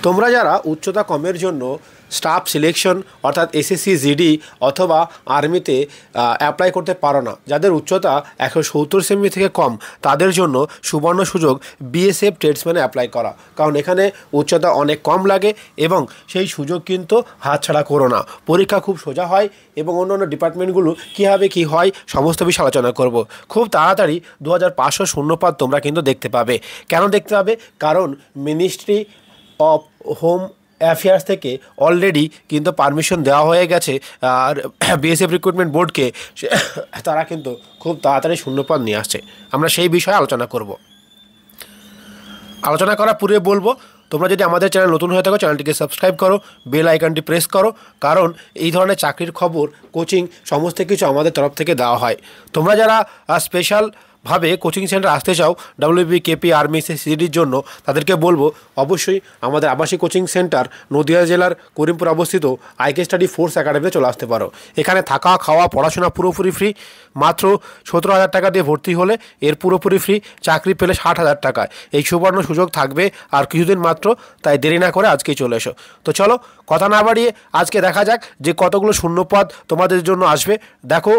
তোমরা যারা উচ্চতা কমের জন্য স্টাফ সিলেকশন অর্থাৎ এসএসসি জিডি অথবা আর্মিতে অ্যাপ্লাই করতে পারো না, যাদের উচ্চতা 170 সেমি থেকে কম, তাদের জন্য সুবর্ণ সুযোগ বিএসএফ ট্রেডসম্যানে অ্যাপ্লাই করা। কারণ এখানে উচ্চতা অনেক কম লাগে এবং সেই সুযোগ কিন্তু হাতছাড়া করো না। পরীক্ষা খুব সোজা হয় এবং অন্যান্য ডিপার্টমেন্টগুলো কীভাবে কী হয় সমস্ত বিষয়ে আলোচনা করব। খুব তাড়াতাড়ি 2500 শূন্যপদ তোমরা কিন্তু দেখতে পাবে। কেন দেখতে পাবে? কারণ মিনিস্ট্রি অফ হোম অ্যাফেয়ার্স থেকে অলরেডি কিন্তু পারমিশন দেওয়া হয়ে গেছে আর বিএসএফ রিক্রুটমেন্ট বোর্ডকে, তারা কিন্তু খুব তাড়াতাড়ি শূন্যপদ নিয়ে আসছে। আমরা সেই বিষয়ে আলোচনা করব। আলোচনা করার পূর্বে বলবো, তোমরা যদি আমাদের চ্যানেল নতুন হয়ে থাকো চ্যানেলটিকে সাবস্ক্রাইব করো, বেল আইকনটি প্রেস করো, কারণ এই ধরনের চাকরির খবর, কোচিং সমস্ত কিছু আমাদের তরফ থেকে দেওয়া হয়। তোমরা যারা স্পেশালভাবে কোচিং সেন্টার আসতে চাও ডাব্লিউবি, কেপি, আর্মি, সিডির জন্য, তাদেরকে বলবো অবশ্যই আমাদের আবাসিক কোচিং সেন্টার নদিয়া জেলার করিমপুর অবস্থিত আইকে স্টাডি ফোর্স একাডেমিতে চলে আসতে পারো। এখানে থাকা, খাওয়া, পড়াশোনা পুরোপুরি ফ্রি। মাত্র 17,000 টাকা দিয়ে ভর্তি হলে এর পুরোপুরি ফ্রি। চাকরি পেলে 60,000 টাকায়। এই সুবর্ণ সুযোগ থাকবে আর কিছুদিন মাত্র, তাই দেরি না করে আজকেই চলে এসো। তো চলো কথা না বাড়িয়ে আজকে দেখা যাক যে কতগুলো শূন্যপদ তোমাদের জন্য আসবে। দেখো,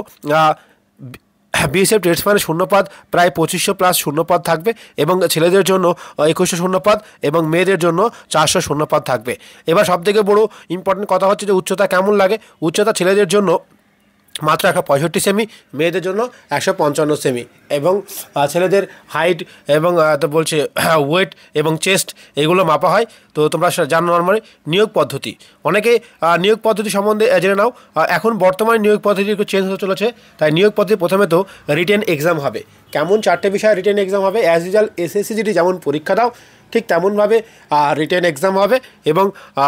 বিএসএফ ট্রেডসম্যানের শূন্যপদ প্রায় 2500 প্লাস শূন্যপদ থাকবে এবং ছেলেদের জন্য 2100 শূন্যপদ এবং মেয়েদের জন্য 400 শূন্যপদ থাকবে। এবার সবথেকে বড় ইম্পর্টেন্ট কথা হচ্ছে যে উচ্চতা কেমন লাগে। উচ্চতা ছেলেদের জন্য মাত্র 165 সেমি, মেয়েদের জন্য 155 সেমি এবং ছেলেদের হাইট এবং তো বলছে ওয়েট এবং চেস্ট এগুলো মাপা হয়। তো তোমরা জানো নর্মালি নিয়োগ পদ্ধতি, অনেকে নিয়োগ পদ্ধতি সম্বন্ধে জেনে নাও। এখন বর্তমানে নিয়োগ পদ্ধতি একটু চেঞ্জ হতে চলেছে, তাই নিয়োগ পদ্ধতি প্রথমে তো রিটেন এক্সাম হবে। কেমন? 4টে বিষয়ে রিটেন এক্সাম হবে। অ্যাজ ইউজুয়াল এসএসসি জিডি যেমন পরীক্ষা দাও ঠিক তেমনভাবে রিটেন এক্সাম হবে এবং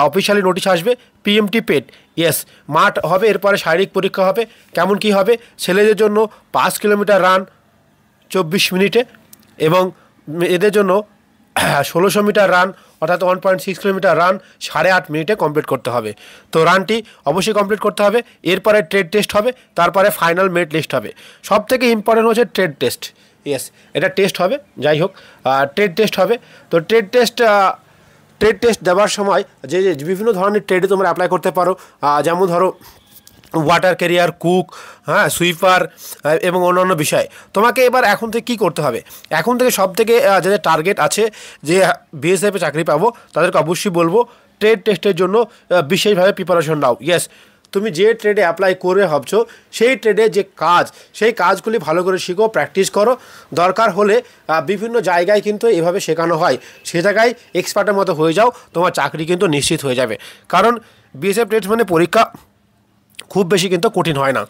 অফিসিয়ালি নোটিশ আসবে পিএমটি পেড। ইয়েস, মাঠ হবে, এরপরে শারীরিক পরীক্ষা হবে। কেমন কি হবে? ছেলেদের জন্য 5 কিলোমিটার রান 24 মিনিটে এবং এদের জন্য 1600 মিটার রান অর্থাৎ 1.6 কিলোমিটার রান 8.5 মিনিটে কমপ্লিট করতে হবে। তো রানটি অবশ্যই কমপ্লিট করতে হবে। এরপরে ট্রেড টেস্ট হবে, তারপরে ফাইনাল মেরিট লিস্ট হবে। সব থেকে ইম্পর্টেন্ট হচ্ছে ট্রেড টেস্ট। ইয়েস, এটা টেস্ট হবে, যাই হোক ট্রেড টেস্ট হবে। তো ট্রেড টেস্ট দেওয়ার সময় যে বিভিন্ন ধরনের ট্রেডে তোমরা অ্যাপ্লাই করতে পারো, যেমন ধরো ওয়াটার ক্যারিয়ার, কুক, সুইপার এবং অন্যান্য বিষয়। তোমাকে এবার এখন থেকে কী করতে হবে? এখন থেকে সব থেকে যাদের টার্গেট আছে যে বিএসএফে চাকরি পাবো, তাদেরকে অবশ্যই বলবো ট্রেড টেস্টের জন্য বিশেষভাবে প্রিপারেশন নাও। ইয়েস, তুমি যে ট্রেডে অ্যাপ্লাই করে ভাবছো সেই ট্রেডে যে কাজ, সেই কাজগুলি ভালো করে শিখো, প্র্যাকটিস করো। দরকার হলে বিভিন্ন জায়গায় কিন্তু এভাবে শেখানো হয়, সে জায়গায় এক্সপার্টের মতো হয়ে যাও, তোমার চাকরি কিন্তু নিশ্চিত হয়ে যাবে। কারণ বিএসএফ ট্রেডসম্যানের পরীক্ষা খুব বেশি কিন্তু কঠিন হয় না।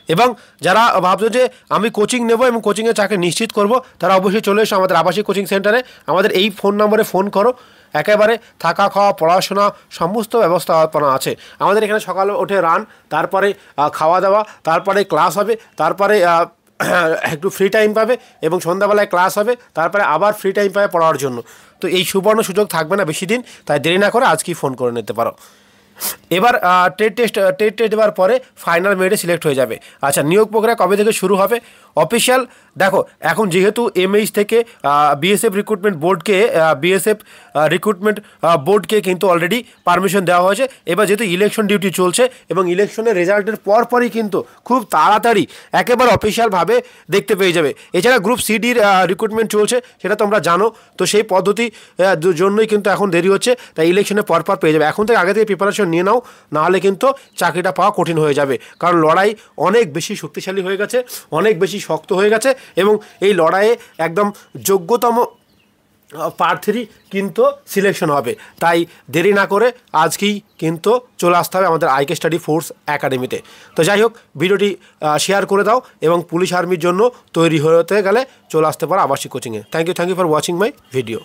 এবং যারা ভাবছো যে আমি কোচিং নেব এবং কোচিংয়ে চাকরি নিশ্চিত করব, তারা অবশ্যই চলে এসো আমাদের আবাসিক কোচিং সেন্টারে। আমাদের এই ফোন নম্বরে ফোন করো, একেবারে থাকা, খাওয়া, পড়াশোনা সমস্ত ব্যবস্থাপনা আছে আমাদের এখানে। সকালে উঠে রান, তারপরে খাওয়া দাওয়া, তারপরে ক্লাস হবে, তারপরে একটু ফ্রি টাইম পাবে এবং সন্ধ্যাবেলায় ক্লাস হবে, তারপরে আবার ফ্রি টাইম পাবে পড়ার জন্য। তো এই সুবর্ণ সুযোগ থাকবে না বেশি দিন, তাই দেরি না করে আজকেই ফোন করে নিতে পারো। এবার ট্রেড টেস্ট দেওয়ার পরে ফাইনাল মেরিটে সিলেক্ট হয়ে যাবে। আচ্ছা, নিয়োগ প্রক্রিয়া কবে থেকে শুরু হবে? অফিসিয়াল দেখো, এখন যেহেতু এমএইচ থেকে বিএসএফ রিক্রুটমেন্ট বোর্ডকে কিন্তু অলরেডি পারমিশন দেওয়া হয়েছে। এবার যেহেতু ইলেকশন ডিউটি চলছে এবং ইলেকশনের রেজাল্টের পরপরই কিন্তু খুব তাড়াতাড়ি একেবারে অফিসিয়ালভাবে দেখতে পেয়ে যাবে। এছাড়া গ্রুপ সিডির রিক্রুটমেন্ট চলছে, সেটা তোমরা জানো। তো সেই পদ্ধতি জন্যই কিন্তু এখন দেরি হচ্ছে, তাই ইলেকশনের পরপর পেয়ে যাবে। এখন থেকে আগে থেকে প্রিপারেশন নিয়ে নাও, নাহলে কিন্তু চাকরিটা পাওয়া কঠিন হয়ে যাবে। কারণ লড়াই অনেক বেশি শক্তিশালী হয়ে গেছে, অনেক বেশি শক্ত হয়ে গেছে এবং এই লড়াইয়ে একদম যোগ্যতম প্রার্থী কিন্তু সিলেকশন হবে। তাই দেরি না করে আজকেই কিন্তু চলে আসতে হবে আমাদের আইকে স্টাডি ফোর্স একাডেমিতে। তো যাই হোক, ভিডিওটি শেয়ার করে দাও এবং পুলিশ আর্মির জন্য তৈরি হতে গেলে চলে আসতে পারো আবাসিক কোচিংয়ে। Thank you for watching my video.